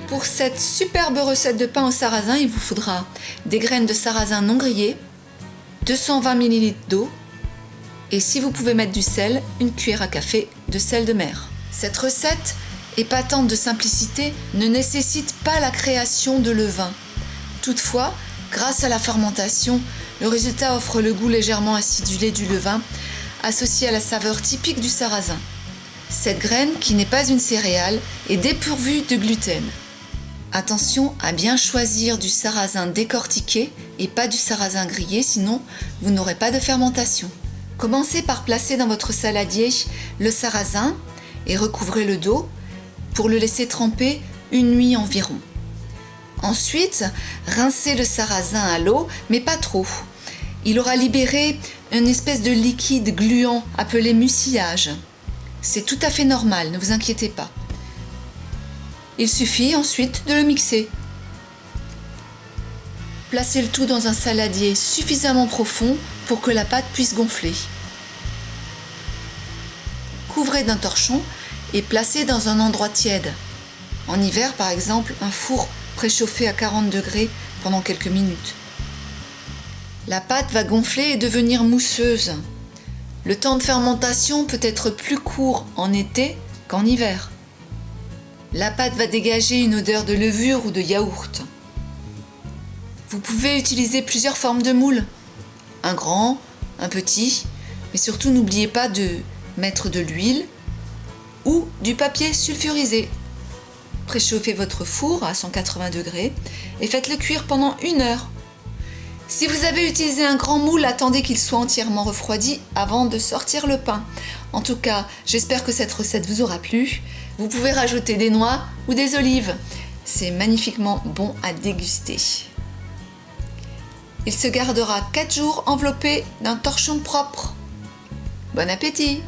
Pour cette superbe recette de pain au sarrasin, il vous faudra des graines de sarrasin non grillées, 220 ml d'eau et si vous pouvez mettre du sel, une cuillère à café de sel de mer. Cette recette, épatante de simplicité, ne nécessite pas la création de levain. Toutefois, grâce à la fermentation, le résultat offre le goût légèrement acidulé du levain, associé à la saveur typique du sarrasin. Cette graine, qui n'est pas une céréale, est dépourvue de gluten. Attention à bien choisir du sarrasin décortiqué et pas du sarrasin grillé, sinon vous n'aurez pas de fermentation. Commencez par placer dans votre saladier le sarrasin et recouvrez le dos pour le laisser tremper une nuit environ. Ensuite, rincez le sarrasin à l'eau, mais pas trop. Il aura libéré une espèce de liquide gluant appelé mucillage. C'est tout à fait normal, ne vous inquiétez pas. Il suffit ensuite de le mixer. Placez le tout dans un saladier suffisamment profond pour que la pâte puisse gonfler. Couvrez d'un torchon et placez dans un endroit tiède. En hiver, par exemple, un four préchauffé à 40 degrés pendant quelques minutes. La pâte va gonfler et devenir mousseuse. Le temps de fermentation peut être plus court en été qu'en hiver. La pâte va dégager une odeur de levure ou de yaourt. Vous pouvez utiliser plusieurs formes de moule. Un grand, un petit, mais surtout n'oubliez pas de mettre de l'huile ou du papier sulfurisé. Préchauffez votre four à 180 degrés et faites-le cuire pendant 1 heure. Si vous avez utilisé un grand moule, attendez qu'il soit entièrement refroidi avant de sortir le pain. En tout cas, j'espère que cette recette vous aura plu. Vous pouvez rajouter des noix ou des olives. C'est magnifiquement bon à déguster. Il se gardera 4 jours enveloppé d'un torchon propre. Bon appétit!